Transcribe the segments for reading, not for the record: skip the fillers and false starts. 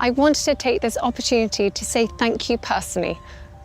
I wanted to take this opportunity to say thank you personally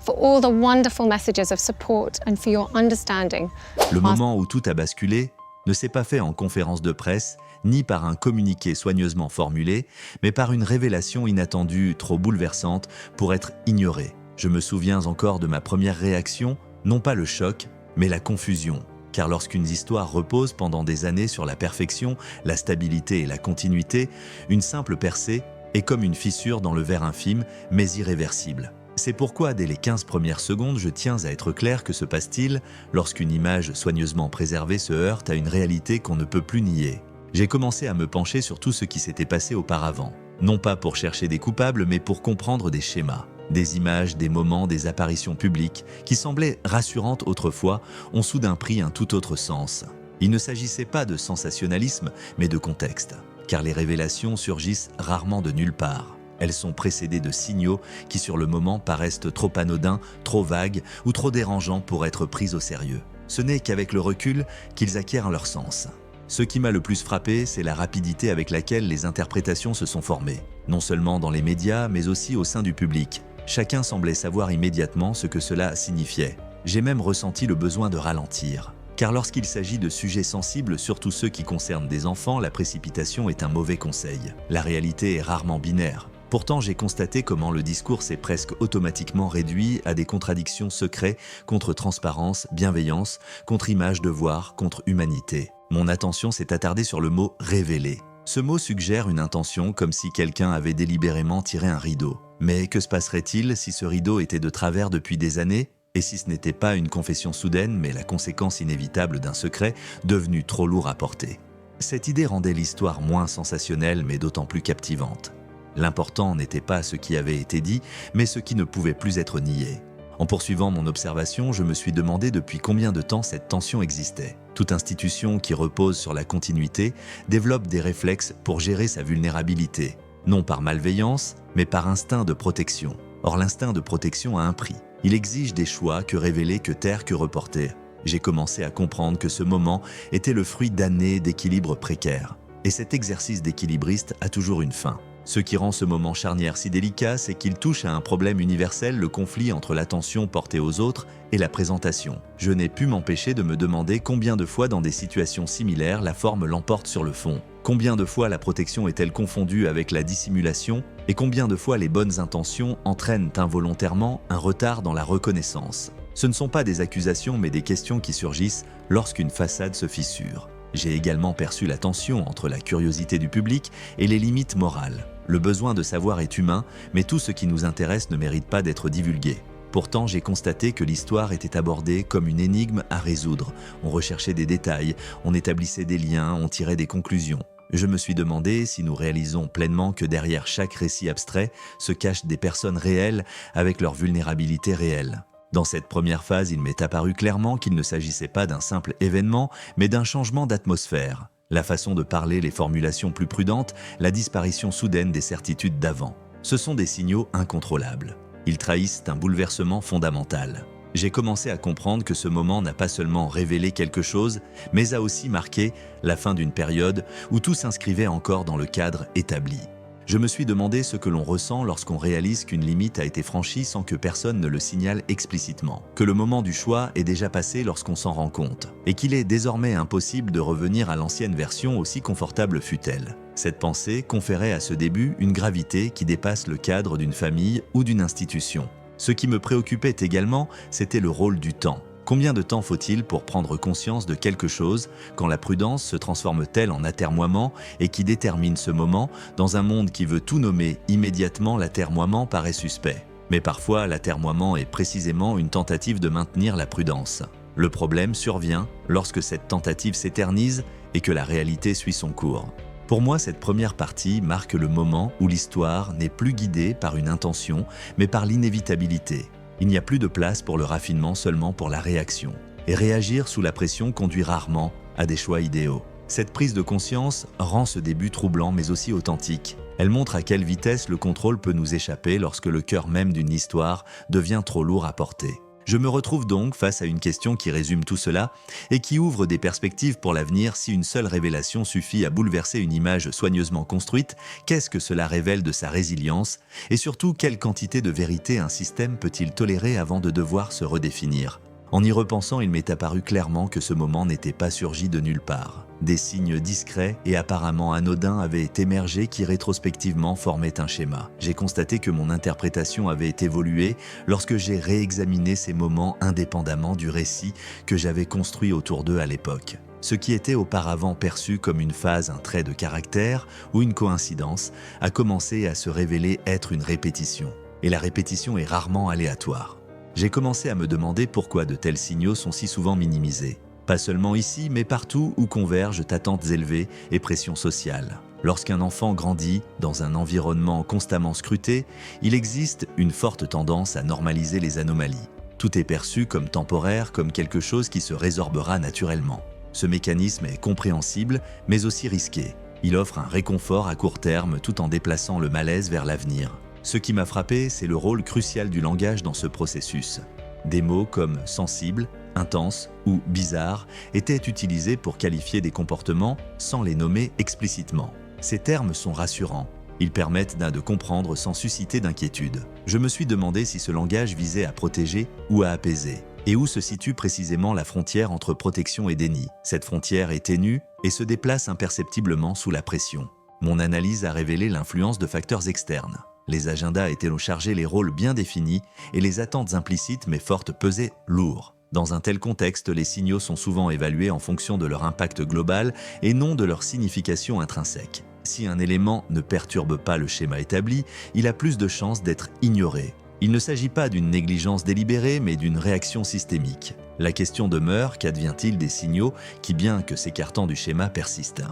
for all the wonderful messages of support and for your understanding. Le moment où tout a basculé ne s'est pas fait en conférence de presse, ni par un communiqué soigneusement formulé, mais par une révélation inattendue, trop bouleversante pour être ignorée. Je me souviens encore de ma première réaction, non pas le choc, mais la confusion. Car lorsqu'une histoire repose pendant des années sur la perfection, la stabilité et la continuité, une simple percée est comme une fissure dans le verre infime, mais irréversible. C'est pourquoi, dès les 15 premières secondes, je tiens à être clair que se passe-t-il lorsqu'une image soigneusement préservée se heurte à une réalité qu'on ne peut plus nier. J'ai commencé à me pencher sur tout ce qui s'était passé auparavant. Non pas pour chercher des coupables, mais pour comprendre des schémas. Des images, des moments, des apparitions publiques qui semblaient rassurantes autrefois ont soudain pris un tout autre sens. Il ne s'agissait pas de sensationnalisme, mais de contexte. Car les révélations surgissent rarement de nulle part. Elles sont précédées de signaux qui sur le moment paraissent trop anodins, trop vagues ou trop dérangeants pour être pris au sérieux. Ce n'est qu'avec le recul qu'ils acquièrent leur sens. Ce qui m'a le plus frappé, c'est la rapidité avec laquelle les interprétations se sont formées. Non seulement dans les médias, mais aussi au sein du public. Chacun semblait savoir immédiatement ce que cela signifiait. J'ai même ressenti le besoin de ralentir. Car lorsqu'il s'agit de sujets sensibles, surtout ceux qui concernent des enfants, la précipitation est un mauvais conseil. La réalité est rarement binaire. Pourtant, j'ai constaté comment le discours s'est presque automatiquement réduit à des contradictions secrètes contre transparence, bienveillance, contre image, devoir, contre humanité. Mon attention s'est attardée sur le mot « révéler ». Ce mot suggère une intention comme si quelqu'un avait délibérément tiré un rideau. Mais que se passerait-il si ce rideau était de travers depuis des années ? Et si ce n'était pas une confession soudaine, mais la conséquence inévitable d'un secret devenu trop lourd à porter ? Cette idée rendait l'histoire moins sensationnelle, mais d'autant plus captivante. L'important n'était pas ce qui avait été dit, mais ce qui ne pouvait plus être nié. En poursuivant mon observation, je me suis demandé depuis combien de temps cette tension existait. Toute institution qui repose sur la continuité développe des réflexes pour gérer sa vulnérabilité, non par malveillance, mais par instinct de protection. Or, l'instinct de protection a un prix. Il exige des choix, que révéler, que taire, que reporter. J'ai commencé à comprendre que ce moment était le fruit d'années d'équilibre précaire. Et cet exercice d'équilibriste a toujours une fin. Ce qui rend ce moment charnière si délicat, c'est qu'il touche à un problème universel, le conflit entre l'attention portée aux autres et la présentation. Je n'ai pu m'empêcher de me demander combien de fois dans des situations similaires la forme l'emporte sur le fond. Combien de fois la protection est-elle confondue avec la dissimulation et combien de fois les bonnes intentions entraînent involontairement un retard dans la reconnaissance. Ce ne sont pas des accusations mais des questions qui surgissent lorsqu'une façade se fissure. J'ai également perçu la tension entre la curiosité du public et les limites morales. Le besoin de savoir est humain, mais tout ce qui nous intéresse ne mérite pas d'être divulgué. Pourtant, j'ai constaté que l'histoire était abordée comme une énigme à résoudre. On recherchait des détails, on établissait des liens, on tirait des conclusions. Je me suis demandé si nous réalisons pleinement que derrière chaque récit abstrait se cachent des personnes réelles avec leur vulnérabilité réelle. Dans cette première phase, il m'est apparu clairement qu'il ne s'agissait pas d'un simple événement, mais d'un changement d'atmosphère. La façon de parler, les formulations plus prudentes, la disparition soudaine des certitudes d'avant. Ce sont des signaux incontrôlables. Ils trahissent un bouleversement fondamental. J'ai commencé à comprendre que ce moment n'a pas seulement révélé quelque chose, mais a aussi marqué la fin d'une période où tout s'inscrivait encore dans le cadre établi. Je me suis demandé ce que l'on ressent lorsqu'on réalise qu'une limite a été franchie sans que personne ne le signale explicitement, que le moment du choix est déjà passé lorsqu'on s'en rend compte, et qu'il est désormais impossible de revenir à l'ancienne version aussi confortable fût-elle. Cette pensée conférait à ce début une gravité qui dépasse le cadre d'une famille ou d'une institution. Ce qui me préoccupait également, c'était le rôle du temps. Combien de temps faut-il pour prendre conscience de quelque chose quand la prudence se transforme-t-elle en atermoiement et qui détermine ce moment dans un monde qui veut tout nommer immédiatement? L'atermoiement paraît suspect. Mais parfois, l'atermoiement est précisément une tentative de maintenir la prudence. Le problème survient lorsque cette tentative s'éternise et que la réalité suit son cours. Pour moi, cette première partie marque le moment où l'histoire n'est plus guidée par une intention, mais par l'inévitabilité. Il n'y a plus de place pour le raffinement, seulement pour la réaction. Et réagir sous la pression conduit rarement à des choix idéaux. Cette prise de conscience rend ce début troublant mais aussi authentique. Elle montre à quelle vitesse le contrôle peut nous échapper lorsque le cœur même d'une histoire devient trop lourd à porter. Je me retrouve donc face à une question qui résume tout cela et qui ouvre des perspectives pour l'avenir. Si une seule révélation suffit à bouleverser une image soigneusement construite, qu'est-ce que cela révèle de sa résilience? Et surtout, quelle quantité de vérité un système peut-il tolérer avant de devoir se redéfinir? En y repensant, il m'est apparu clairement que ce moment n'était pas surgi de nulle part. Des signes discrets et apparemment anodins avaient émergé qui rétrospectivement formaient un schéma. J'ai constaté que mon interprétation avait évolué lorsque j'ai réexaminé ces moments indépendamment du récit que j'avais construit autour d'eux à l'époque. Ce qui était auparavant perçu comme une phase, un trait de caractère ou une coïncidence a commencé à se révéler être une répétition. Et la répétition est rarement aléatoire. J'ai commencé à me demander pourquoi de tels signaux sont si souvent minimisés. Pas seulement ici, mais partout où convergent attentes élevées et pression sociale. Lorsqu'un enfant grandit dans un environnement constamment scruté, il existe une forte tendance à normaliser les anomalies. Tout est perçu comme temporaire, comme quelque chose qui se résorbera naturellement. Ce mécanisme est compréhensible, mais aussi risqué. Il offre un réconfort à court terme tout en déplaçant le malaise vers l'avenir. Ce qui m'a frappé, c'est le rôle crucial du langage dans ce processus. Des mots comme sensible, intense ou bizarre étaient utilisés pour qualifier des comportements sans les nommer explicitement. Ces termes sont rassurants. Ils permettent de comprendre sans susciter d'inquiétude. Je me suis demandé si ce langage visait à protéger ou à apaiser. Et où se situe précisément la frontière entre protection et déni. Cette frontière est ténue et se déplace imperceptiblement sous la pression. Mon analyse a révélé l'influence de facteurs externes. Les agendas étaient chargés, les rôles bien définis et les attentes implicites mais fortes pesaient lourd. Dans un tel contexte, les signaux sont souvent évalués en fonction de leur impact global et non de leur signification intrinsèque. Si un élément ne perturbe pas le schéma établi, il a plus de chances d'être ignoré. Il ne s'agit pas d'une négligence délibérée, mais d'une réaction systémique. La question demeure, qu'advient-il des signaux qui, bien que s'écartant du schéma, persistent?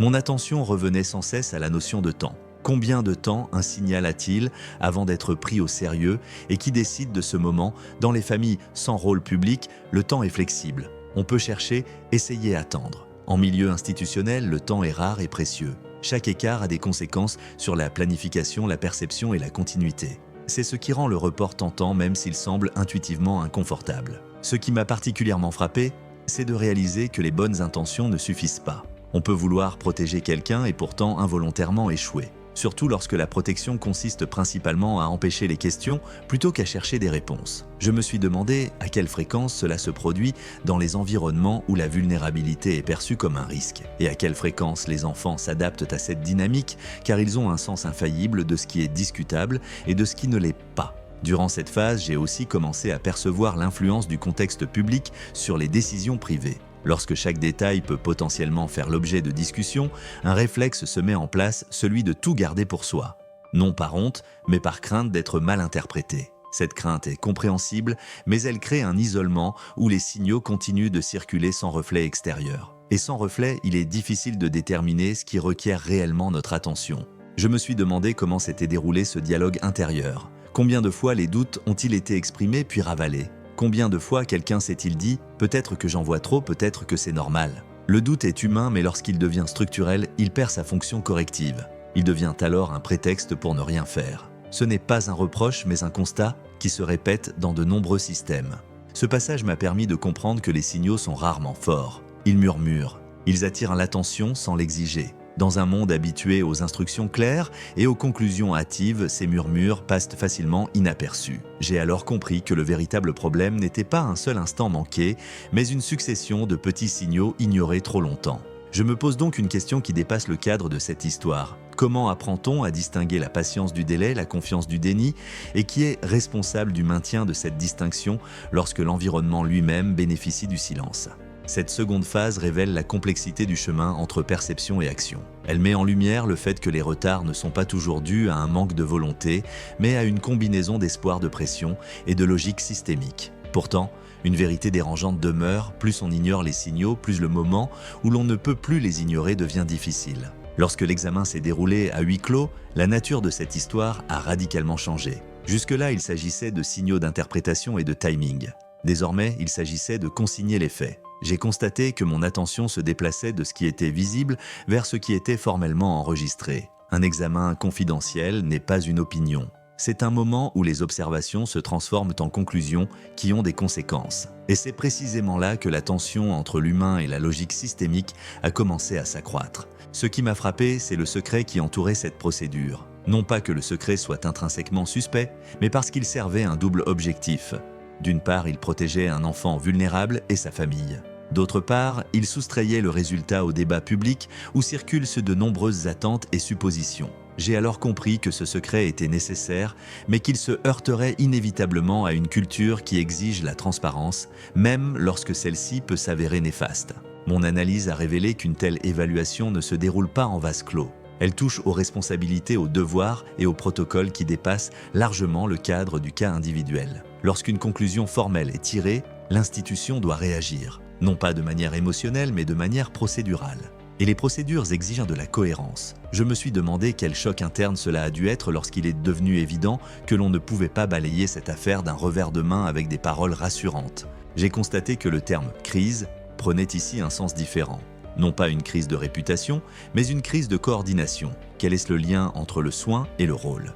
Mon attention revenait sans cesse à la notion de temps. Combien de temps un signal a-t-il avant d'être pris au sérieux et qui décide de ce moment? Dans les familles sans rôle public, le temps est flexible. On peut chercher, essayer, attendre. En milieu institutionnel, le temps est rare et précieux. Chaque écart a des conséquences sur la planification, la perception et la continuité. C'est ce qui rend le report tentant même s'il semble intuitivement inconfortable. Ce qui m'a particulièrement frappé, c'est de réaliser que les bonnes intentions ne suffisent pas. On peut vouloir protéger quelqu'un et pourtant involontairement échouer. Surtout lorsque la protection consiste principalement à empêcher les questions plutôt qu'à chercher des réponses. Je me suis demandé à quelle fréquence cela se produit dans les environnements où la vulnérabilité est perçue comme un risque, et à quelle fréquence les enfants s'adaptent à cette dynamique car ils ont un sens infaillible de ce qui est discutable et de ce qui ne l'est pas. Durant cette phase, j'ai aussi commencé à percevoir l'influence du contexte public sur les décisions privées. Lorsque chaque détail peut potentiellement faire l'objet de discussions, un réflexe se met en place, celui de tout garder pour soi. Non par honte, mais par crainte d'être mal interprété. Cette crainte est compréhensible, mais elle crée un isolement où les signaux continuent de circuler sans reflet extérieur. Et sans reflet, il est difficile de déterminer ce qui requiert réellement notre attention. Je me suis demandé comment s'était déroulé ce dialogue intérieur. Combien de fois les doutes ont-ils été exprimés puis ravalés? Combien de fois quelqu'un s'est-il dit « peut-être que j'en vois trop, peut-être que c'est normal ». Le doute est humain, mais lorsqu'il devient structurel, il perd sa fonction corrective. Il devient alors un prétexte pour ne rien faire. Ce n'est pas un reproche, mais un constat qui se répète dans de nombreux systèmes. Ce passage m'a permis de comprendre que les signaux sont rarement forts. Ils murmurent, ils attirent l'attention sans l'exiger. Dans un monde habitué aux instructions claires et aux conclusions hâtives, ces murmures passent facilement inaperçus. J'ai alors compris que le véritable problème n'était pas un seul instant manqué, mais une succession de petits signaux ignorés trop longtemps. Je me pose donc une question qui dépasse le cadre de cette histoire. Comment apprend-on à distinguer la patience du délai, la confiance du déni, et qui est responsable du maintien de cette distinction lorsque l'environnement lui-même bénéficie du silence? Cette seconde phase révèle la complexité du chemin entre perception et action. Elle met en lumière le fait que les retards ne sont pas toujours dus à un manque de volonté, mais à une combinaison d'espoir de pression et de logique systémique. Pourtant, une vérité dérangeante demeure, plus on ignore les signaux, plus le moment où l'on ne peut plus les ignorer devient difficile. Lorsque l'examen s'est déroulé à huis clos, la nature de cette histoire a radicalement changé. Jusque-là, il s'agissait de signaux d'interprétation et de timing. Désormais, il s'agissait de consigner les faits. J'ai constaté que mon attention se déplaçait de ce qui était visible vers ce qui était formellement enregistré. Un examen confidentiel n'est pas une opinion. C'est un moment où les observations se transforment en conclusions qui ont des conséquences. Et c'est précisément là que la tension entre l'humain et la logique systémique a commencé à s'accroître. Ce qui m'a frappé, c'est le secret qui entourait cette procédure. Non pas que le secret soit intrinsèquement suspect, mais parce qu'il servait un double objectif. D'une part, il protégeait un enfant vulnérable et sa famille. D'autre part, il soustrayait le résultat au débat public où circulent de nombreuses attentes et suppositions. J'ai alors compris que ce secret était nécessaire, mais qu'il se heurterait inévitablement à une culture qui exige la transparence, même lorsque celle-ci peut s'avérer néfaste. Mon analyse a révélé qu'une telle évaluation ne se déroule pas en vase clos. Elle touche aux responsabilités, aux devoirs et aux protocoles qui dépassent largement le cadre du cas individuel. Lorsqu'une conclusion formelle est tirée, l'institution doit réagir, non pas de manière émotionnelle, mais de manière procédurale. Et les procédures exigent de la cohérence. Je me suis demandé quel choc interne cela a dû être lorsqu'il est devenu évident que l'on ne pouvait pas balayer cette affaire d'un revers de main avec des paroles rassurantes. J'ai constaté que le terme « crise » prenait ici un sens différent. Non pas une crise de réputation, mais une crise de coordination. Quel est le lien entre le soin et le rôle ?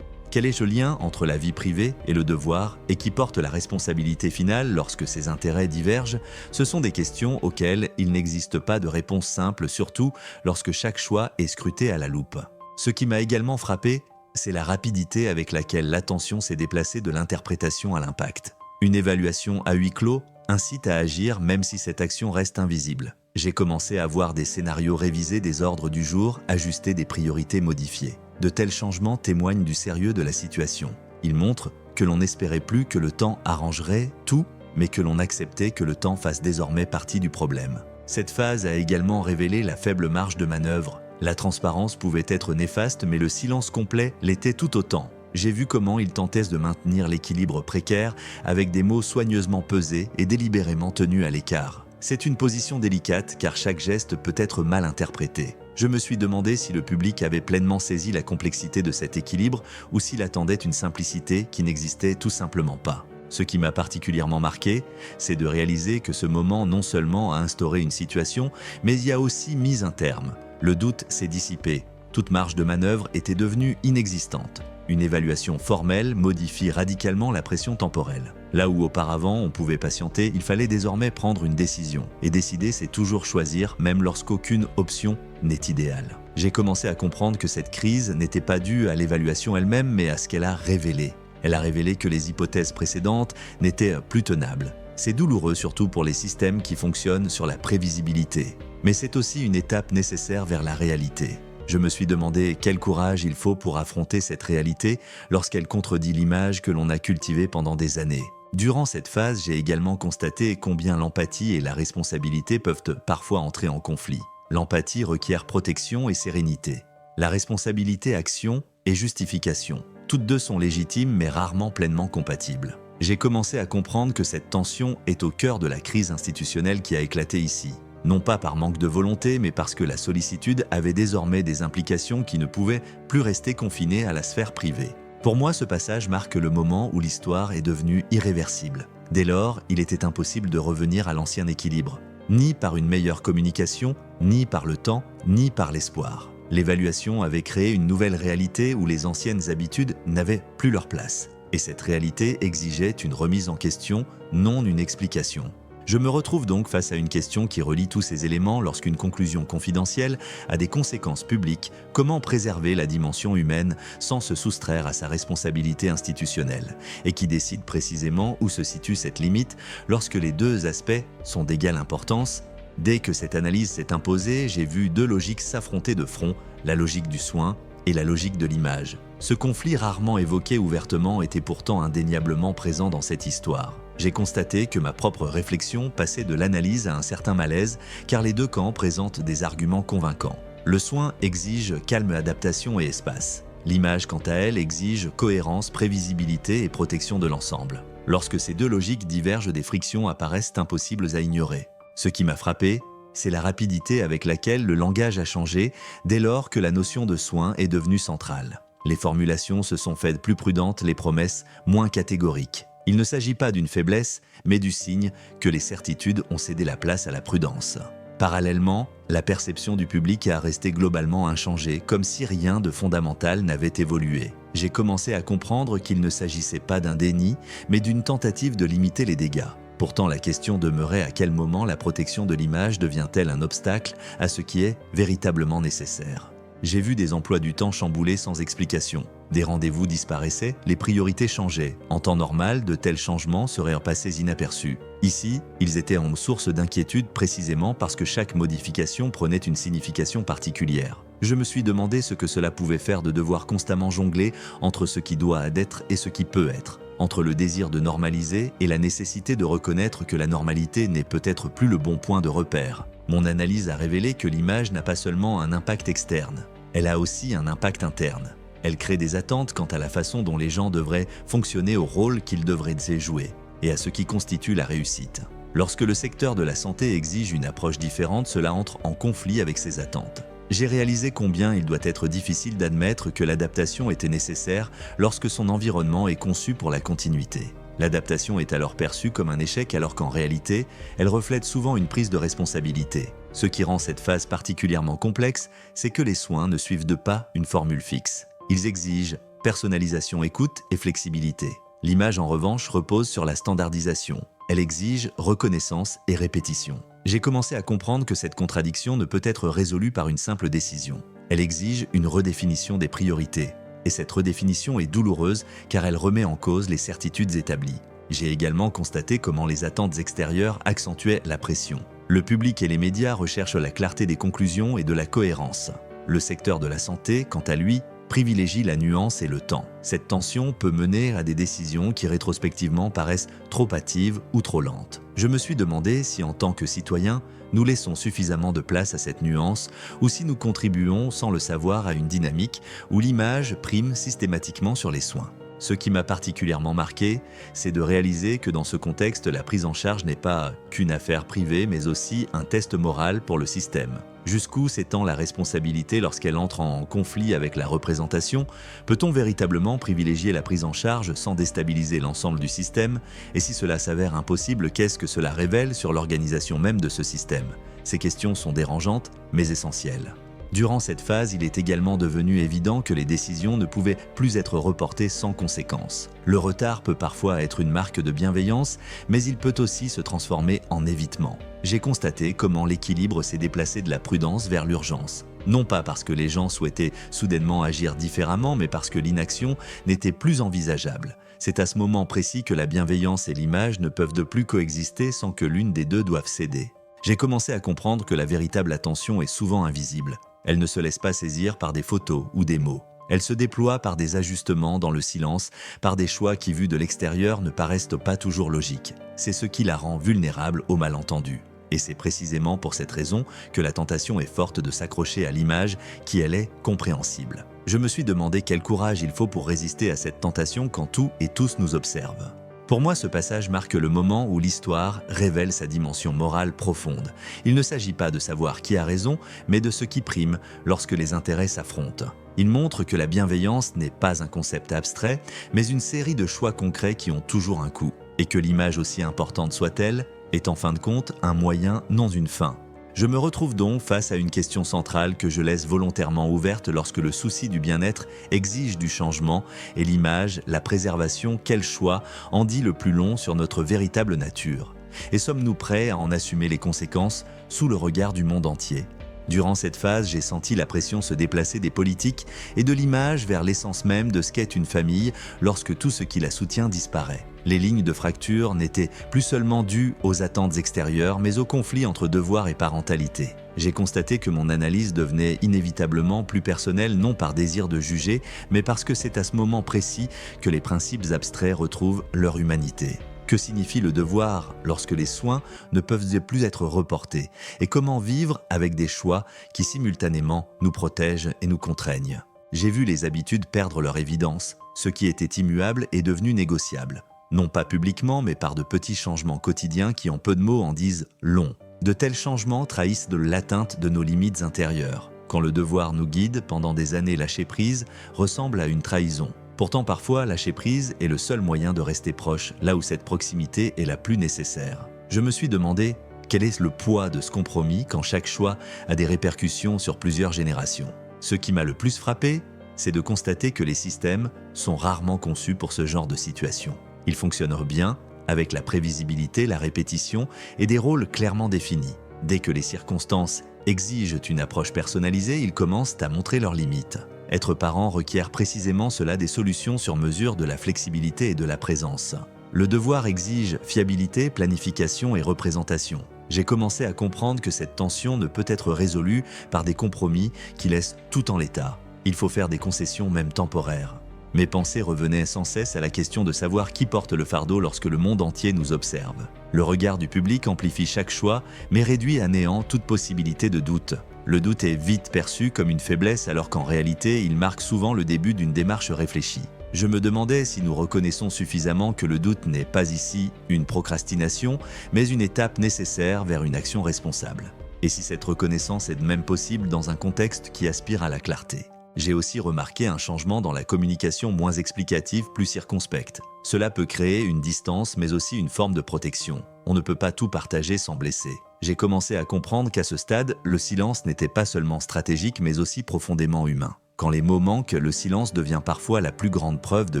Quel est le lien entre la vie privée et le devoir et qui porte la responsabilité finale lorsque ces intérêts divergent? Ce sont des questions auxquelles il n'existe pas de réponse simple, surtout lorsque chaque choix est scruté à la loupe. Ce qui m'a également frappé, c'est la rapidité avec laquelle l'attention s'est déplacée de l'interprétation à l'impact. Une évaluation à huis clos incite à agir même si cette action reste invisible. J'ai commencé à voir des scénarios révisés des ordres du jour, ajustés des priorités modifiées. De tels changements témoignent du sérieux de la situation. Ils montrent que l'on n'espérait plus que le temps arrangerait tout, mais que l'on acceptait que le temps fasse désormais partie du problème. Cette phase a également révélé la faible marge de manœuvre. La transparence pouvait être néfaste, mais le silence complet l'était tout autant. J'ai vu comment ils tentaient de maintenir l'équilibre précaire avec des mots soigneusement pesés et délibérément tenus à l'écart. C'est une position délicate car chaque geste peut être mal interprété. Je me suis demandé si le public avait pleinement saisi la complexité de cet équilibre ou s'il attendait une simplicité qui n'existait tout simplement pas. Ce qui m'a particulièrement marqué, c'est de réaliser que ce moment non seulement a instauré une situation, mais y a aussi mis un terme. Le doute s'est dissipé. Toute marge de manœuvre était devenue inexistante. Une évaluation formelle modifie radicalement la pression temporelle. Là où auparavant on pouvait patienter, il fallait désormais prendre une décision. Et décider, c'est toujours choisir, même lorsqu'aucune option n'est idéale. J'ai commencé à comprendre que cette crise n'était pas due à l'évaluation elle-même, mais à ce qu'elle a révélé. Elle a révélé que les hypothèses précédentes n'étaient plus tenables. C'est douloureux surtout pour les systèmes qui fonctionnent sur la prévisibilité. Mais c'est aussi une étape nécessaire vers la réalité. Je me suis demandé quel courage il faut pour affronter cette réalité lorsqu'elle contredit l'image que l'on a cultivée pendant des années. Durant cette phase, j'ai également constaté combien l'empathie et la responsabilité peuvent parfois entrer en conflit. L'empathie requiert protection et sérénité. La responsabilité, action et justification. Toutes deux sont légitimes mais rarement pleinement compatibles. J'ai commencé à comprendre que cette tension est au cœur de la crise institutionnelle qui a éclaté ici. Non pas par manque de volonté, mais parce que la sollicitude avait désormais des implications qui ne pouvaient plus rester confinées à la sphère privée. Pour moi, ce passage marque le moment où l'histoire est devenue irréversible. Dès lors, il était impossible de revenir à l'ancien équilibre, ni par une meilleure communication, ni par le temps, ni par l'espoir. L'évaluation avait créé une nouvelle réalité où les anciennes habitudes n'avaient plus leur place. Et cette réalité exigeait une remise en question, non une explication. Je me retrouve donc face à une question qui relie tous ces éléments lorsqu'une conclusion confidentielle a des conséquences publiques. Comment préserver la dimension humaine sans se soustraire à sa responsabilité institutionnelle? Et qui décide précisément où se situe cette limite lorsque les deux aspects sont d'égale importance? Dès que cette analyse s'est imposée, j'ai vu deux logiques s'affronter de front, la logique du soin et la logique de l'image. Ce conflit rarement évoqué ouvertement était pourtant indéniablement présent dans cette histoire. J'ai constaté que ma propre réflexion passait de l'analyse à un certain malaise, car les deux camps présentent des arguments convaincants. Le soin exige calme, adaptation et espace. L'image, quant à elle, exige cohérence, prévisibilité et protection de l'ensemble. Lorsque ces deux logiques divergent, des frictions apparaissent impossibles à ignorer. Ce qui m'a frappé, c'est la rapidité avec laquelle le langage a changé dès lors que la notion de soin est devenue centrale. Les formulations se sont faites plus prudentes, les promesses moins catégoriques. Il ne s'agit pas d'une faiblesse, mais du signe que les certitudes ont cédé la place à la prudence. Parallèlement, la perception du public a resté globalement inchangée, comme si rien de fondamental n'avait évolué. J'ai commencé à comprendre qu'il ne s'agissait pas d'un déni, mais d'une tentative de limiter les dégâts. Pourtant, la question demeurait à quel moment la protection de l'image devient-elle un obstacle à ce qui est véritablement nécessaire. J'ai vu des emplois du temps chamboulés sans explication. Des rendez-vous disparaissaient, les priorités changeaient. En temps normal, de tels changements seraient passés inaperçus. Ici, ils étaient en source d'inquiétude précisément parce que chaque modification prenait une signification particulière. Je me suis demandé ce que cela pouvait faire de devoir constamment jongler entre ce qui doit être et ce qui peut être, entre le désir de normaliser et la nécessité de reconnaître que la normalité n'est peut-être plus le bon point de repère. Mon analyse a révélé que l'image n'a pas seulement un impact externe, elle a aussi un impact interne. Elle crée des attentes quant à la façon dont les gens devraient fonctionner au rôle qu'ils devraient jouer et à ce qui constitue la réussite. Lorsque le secteur de la santé exige une approche différente, cela entre en conflit avec ces attentes. J'ai réalisé combien il doit être difficile d'admettre que l'adaptation était nécessaire lorsque son environnement est conçu pour la continuité. L'adaptation est alors perçue comme un échec alors qu'en réalité, elle reflète souvent une prise de responsabilité. Ce qui rend cette phase particulièrement complexe, c'est que les soins ne suivent de pas une formule fixe. Ils exigent personnalisation, écoute et flexibilité. L'image en revanche repose sur la standardisation. Elle exige reconnaissance et répétition. J'ai commencé à comprendre que cette contradiction ne peut être résolue par une simple décision. Elle exige une redéfinition des priorités. Et cette redéfinition est douloureuse car elle remet en cause les certitudes établies. J'ai également constaté comment les attentes extérieures accentuaient la pression. Le public et les médias recherchent la clarté des conclusions et de la cohérence. Le secteur de la santé, quant à lui, privilégie la nuance et le temps. Cette tension peut mener à des décisions qui rétrospectivement paraissent trop hâtives ou trop lentes. Je me suis demandé si en tant que citoyens, nous laissons suffisamment de place à cette nuance ou si nous contribuons sans le savoir à une dynamique où l'image prime systématiquement sur les soins. Ce qui m'a particulièrement marqué, c'est de réaliser que dans ce contexte, la prise en charge n'est pas qu'une affaire privée, mais aussi un test moral pour le système. Jusqu'où s'étend la responsabilité lorsqu'elle entre en conflit avec la représentation? Peut-on véritablement privilégier la prise en charge sans déstabiliser l'ensemble du système? Et si cela s'avère impossible, qu'est-ce que cela révèle sur l'organisation même de ce système? Ces questions sont dérangeantes, mais essentielles. Durant cette phase, il est également devenu évident que les décisions ne pouvaient plus être reportées sans conséquence. Le retard peut parfois être une marque de bienveillance, mais il peut aussi se transformer en évitement. J'ai constaté comment l'équilibre s'est déplacé de la prudence vers l'urgence. Non pas parce que les gens souhaitaient soudainement agir différemment, mais parce que l'inaction n'était plus envisageable. C'est à ce moment précis que la bienveillance et l'image ne peuvent de plus coexister sans que l'une des deux doive céder. J'ai commencé à comprendre que la véritable attention est souvent invisible. Elle ne se laisse pas saisir par des photos ou des mots. Elle se déploie par des ajustements dans le silence, par des choix qui, vus de l'extérieur, ne paraissent pas toujours logiques. C'est ce qui la rend vulnérable au malentendu. Et c'est précisément pour cette raison que la tentation est forte de s'accrocher à l'image qui, elle, est compréhensible. Je me suis demandé quel courage il faut pour résister à cette tentation quand tout et tous nous observent. Pour moi, ce passage marque le moment où l'histoire révèle sa dimension morale profonde. Il ne s'agit pas de savoir qui a raison, mais de ce qui prime lorsque les intérêts s'affrontent. Il montre que la bienveillance n'est pas un concept abstrait, mais une série de choix concrets qui ont toujours un coût, et que l'image, aussi importante soit-elle, est en fin de compte un moyen, non une fin. Je me retrouve donc face à une question centrale que je laisse volontairement ouverte lorsque le souci du bien-être exige du changement et l'image, la préservation, quel choix en dit le plus long sur notre véritable nature? Et sommes-nous prêts à en assumer les conséquences sous le regard du monde entier? Durant cette phase, j'ai senti la pression se déplacer des politiques et de l'image vers l'essence même de ce qu'est une famille lorsque tout ce qui la soutient disparaît. Les lignes de fracture n'étaient plus seulement dues aux attentes extérieures, mais au conflit entre devoir et parentalité. J'ai constaté que mon analyse devenait inévitablement plus personnelle, non par désir de juger, mais parce que c'est à ce moment précis que les principes abstraits retrouvent leur humanité. Que signifie le devoir lorsque les soins ne peuvent plus être reportés? Et comment vivre avec des choix qui simultanément nous protègent et nous contraignent? J'ai vu les habitudes perdre leur évidence. Ce qui était immuable est devenu négociable. Non pas publiquement, mais par de petits changements quotidiens qui en peu de mots en disent long. De tels changements trahissent de l'atteinte de nos limites intérieures. Quand le devoir nous guide, pendant des années lâcher prise ressemble à une trahison. Pourtant, parfois, lâcher prise est le seul moyen de rester proche, là où cette proximité est la plus nécessaire. Je me suis demandé, Quel est le poids de ce compromis quand chaque choix a des répercussions sur plusieurs générations? Ce qui m'a le plus frappé, c'est de constater que les systèmes sont rarement conçus pour ce genre de situation. Ils fonctionnent bien avec la prévisibilité, la répétition et des rôles clairement définis. Dès que les circonstances exigent une approche personnalisée, ils commencent à montrer leurs limites. Être parent requiert précisément cela, des solutions sur mesure, de la flexibilité et de la présence. Le devoir exige fiabilité, planification et représentation. J'ai commencé à comprendre que cette tension ne peut être résolue par des compromis qui laissent tout en l'état. Il faut faire des concessions, même temporaires. Mes pensées revenaient sans cesse à la question de savoir qui porte le fardeau lorsque le monde entier nous observe. Le regard du public amplifie chaque choix, mais réduit à néant toute possibilité de doute. Le doute est vite perçu comme une faiblesse, alors qu'en réalité, il marque souvent le début d'une démarche réfléchie. Je me demandais si nous reconnaissons suffisamment que le doute n'est pas ici une procrastination, mais une étape nécessaire vers une action responsable. Et si cette reconnaissance est même possible dans un contexte qui aspire à la clarté. J'ai aussi remarqué un changement dans la communication, moins explicative, plus circonspecte. Cela peut créer une distance, mais aussi une forme de protection. On ne peut pas tout partager sans blesser. J'ai commencé à comprendre qu'à ce stade, le silence n'était pas seulement stratégique, mais aussi profondément humain. Quand les mots manquent, le silence devient parfois la plus grande preuve de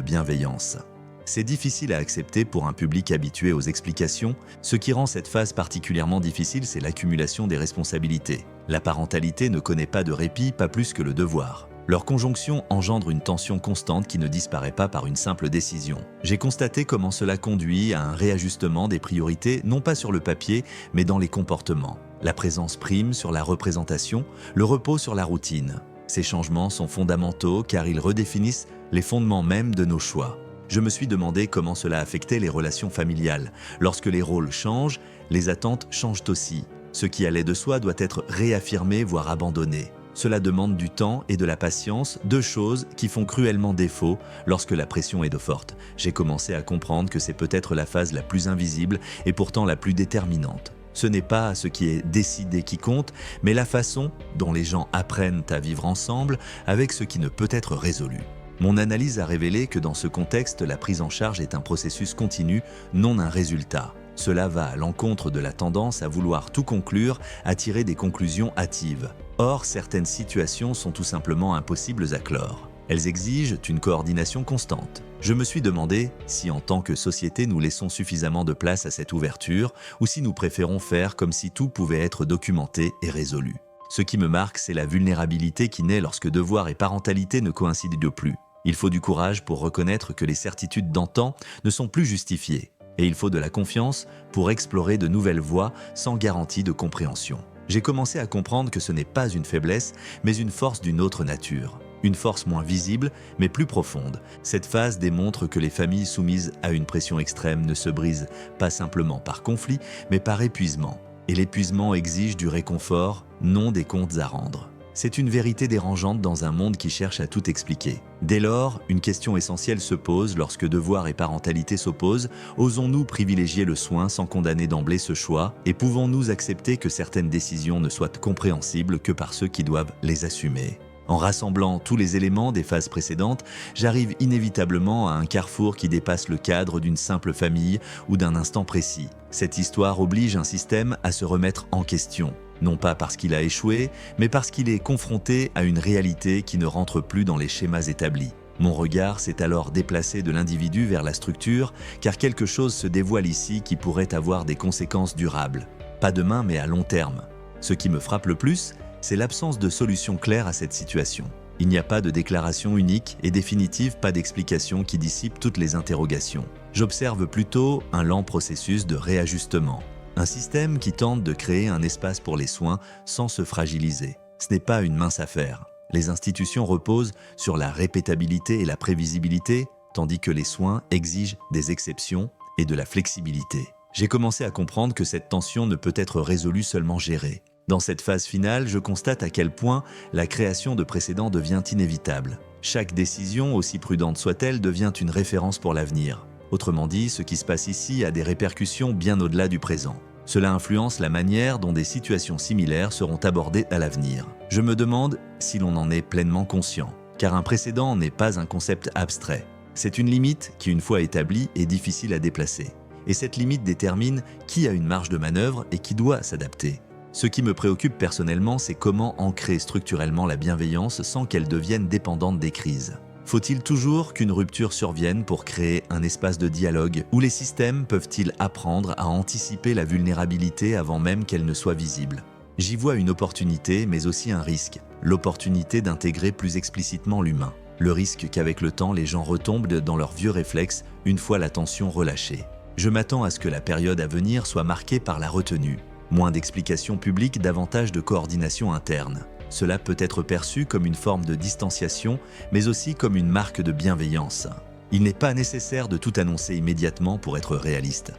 bienveillance. C'est difficile à accepter pour un public habitué aux explications. Ce qui rend cette phase particulièrement difficile, c'est l'accumulation des responsabilités. La parentalité ne connaît pas de répit, pas plus que le devoir. Leur conjonction engendre une tension constante qui ne disparaît pas par une simple décision. J'ai constaté comment cela conduit à un réajustement des priorités, non pas sur le papier, mais dans les comportements. La présence prime sur la représentation, le repos sur la routine. Ces changements sont fondamentaux car ils redéfinissent les fondements mêmes de nos choix. Je me suis demandé comment cela affectait les relations familiales. Lorsque les rôles changent, les attentes changent aussi. Ce qui allait de soi doit être réaffirmé, voire abandonné. Cela demande du temps et de la patience, deux choses qui font cruellement défaut lorsque la pression est de forte. J'ai commencé à comprendre que c'est peut-être la phase la plus invisible et pourtant la plus déterminante. Ce n'est pas ce qui est décidé qui compte, mais la façon dont les gens apprennent à vivre ensemble avec ce qui ne peut être résolu. Mon analyse a révélé que dans ce contexte, la prise en charge est un processus continu, non un résultat. Cela va à l'encontre de la tendance à vouloir tout conclure, à tirer des conclusions hâtives. Or, certaines situations sont tout simplement impossibles à clore. Elles exigent une coordination constante. Je me suis demandé si en tant que société nous laissons suffisamment de place à cette ouverture ou si nous préférons faire comme si tout pouvait être documenté et résolu. Ce qui me marque, c'est la vulnérabilité qui naît lorsque devoir et parentalité ne coïncident plus. Il faut du courage pour reconnaître que les certitudes d'antan ne sont plus justifiées. Et il faut de la confiance pour explorer de nouvelles voies sans garantie de compréhension. J'ai commencé à comprendre que ce n'est pas une faiblesse, mais une force d'une autre nature. Une force moins visible, mais plus profonde. Cette phase démontre que les familles soumises à une pression extrême ne se brisent pas simplement par conflit, mais par épuisement. Et l'épuisement exige du réconfort, non des comptes à rendre. C'est une vérité dérangeante dans un monde qui cherche à tout expliquer. Dès lors, une question essentielle se pose lorsque devoir et parentalité s'opposent. Osons-nous privilégier le soin sans condamner d'emblée ce choix? Et pouvons-nous accepter que certaines décisions ne soient compréhensibles que par ceux qui doivent les assumer? En rassemblant tous les éléments des phases précédentes, j'arrive inévitablement à un carrefour qui dépasse le cadre d'une simple famille ou d'un instant précis. Cette histoire oblige un système à se remettre en question. Non pas parce qu'il a échoué, mais parce qu'il est confronté à une réalité qui ne rentre plus dans les schémas établis. Mon regard s'est alors déplacé de l'individu vers la structure, car quelque chose se dévoile ici qui pourrait avoir des conséquences durables. Pas demain, mais à long terme. Ce qui me frappe le plus, c'est l'absence de solution claire à cette situation. Il n'y a pas de déclaration unique et définitive, pas d'explication qui dissipe toutes les interrogations. J'observe plutôt un lent processus de réajustement. Un système qui tente de créer un espace pour les soins sans se fragiliser. Ce n'est pas une mince affaire. Les institutions reposent sur la répétabilité et la prévisibilité, tandis que les soins exigent des exceptions et de la flexibilité. J'ai commencé à comprendre que cette tension ne peut être résolue seulement gérée. Dans cette phase finale, je constate à quel point la création de précédents devient inévitable. Chaque décision, aussi prudente soit-elle, devient une référence pour l'avenir. Autrement dit, ce qui se passe ici a des répercussions bien au-delà du présent. Cela influence la manière dont des situations similaires seront abordées à l'avenir. Je me demande si l'on en est pleinement conscient, car un précédent n'est pas un concept abstrait. C'est une limite qui, une fois établie, est difficile à déplacer. Et cette limite détermine qui a une marge de manœuvre et qui doit s'adapter. Ce qui me préoccupe personnellement, c'est comment ancrer structurellement la bienveillance sans qu'elle devienne dépendante des crises. Faut-il toujours qu'une rupture survienne pour créer un espace de dialogue où les systèmes peuvent-ils apprendre à anticiper la vulnérabilité avant même qu'elle ne soit visible? J'y vois une opportunité, mais aussi un risque. L'opportunité d'intégrer plus explicitement l'humain. Le risque qu'avec le temps, les gens retombent dans leurs vieux réflexes une fois la tension relâchée. Je m'attends à ce que la période à venir soit marquée par la retenue. Moins d'explications publiques, davantage de coordination interne. Cela peut être perçu comme une forme de distanciation, mais aussi comme une marque de bienveillance. Il n'est pas nécessaire de tout annoncer immédiatement pour être réaliste.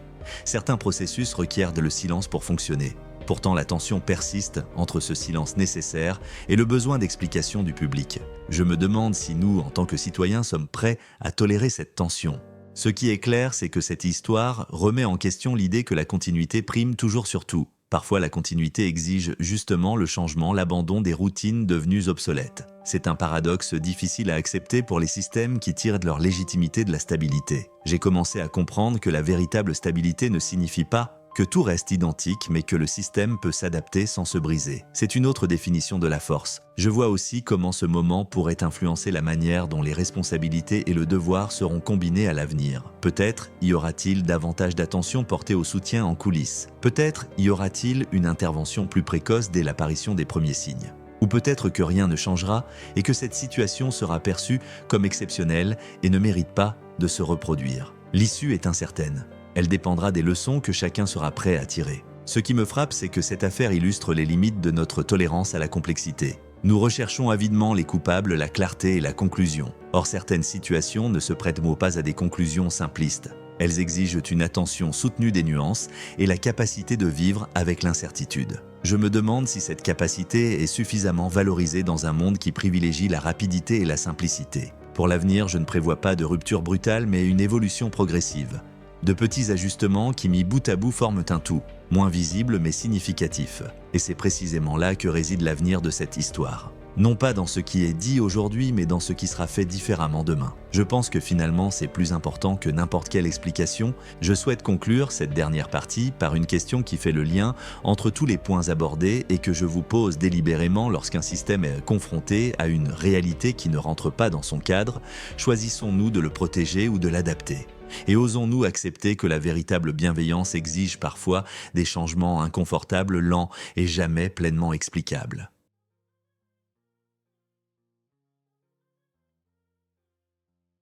Certains processus requièrent le silence pour fonctionner. Pourtant, la tension persiste entre ce silence nécessaire et le besoin d'explication du public. Je me demande si nous, en tant que citoyens, sommes prêts à tolérer cette tension. Ce qui est clair, c'est que cette histoire remet en question l'idée que la continuité prime toujours sur tout. Parfois, la continuité exige justement le changement, l'abandon des routines devenues obsolètes. C'est un paradoxe difficile à accepter pour les systèmes qui tirent de leur légitimité de la stabilité. J'ai commencé à comprendre que la véritable stabilité ne signifie pas que tout reste identique, mais que le système peut s'adapter sans se briser. C'est une autre définition de la force. Je vois aussi comment ce moment pourrait influencer la manière dont les responsabilités et le devoir seront combinés à l'avenir. Peut-être y aura-t-il davantage d'attention portée au soutien en coulisses. Peut-être y aura-t-il une intervention plus précoce dès l'apparition des premiers signes. Ou peut-être que rien ne changera et que cette situation sera perçue comme exceptionnelle et ne mérite pas de se reproduire. L'issue est incertaine. Elle dépendra des leçons que chacun sera prêt à tirer. Ce qui me frappe, c'est que cette affaire illustre les limites de notre tolérance à la complexité. Nous recherchons avidement les coupables, la clarté et la conclusion. Or, certaines situations ne se prêtent pas à des conclusions simplistes. Elles exigent une attention soutenue des nuances et la capacité de vivre avec l'incertitude. Je me demande si cette capacité est suffisamment valorisée dans un monde qui privilégie la rapidité et la simplicité. Pour l'avenir, je ne prévois pas de rupture brutale, mais une évolution progressive. De petits ajustements qui, mis bout à bout, forment un tout, moins visible mais significatif. Et c'est précisément là que réside l'avenir de cette histoire. Non pas dans ce qui est dit aujourd'hui, mais dans ce qui sera fait différemment demain. Je pense que finalement, c'est plus important que n'importe quelle explication. Je souhaite conclure cette dernière partie par une question qui fait le lien entre tous les points abordés et que je vous pose délibérément lorsqu'un système est confronté à une réalité qui ne rentre pas dans son cadre. Choisissons-nous de le protéger ou de l'adapter ? Et osons-nous accepter que la véritable bienveillance exige parfois des changements inconfortables, lents et jamais pleinement explicables ?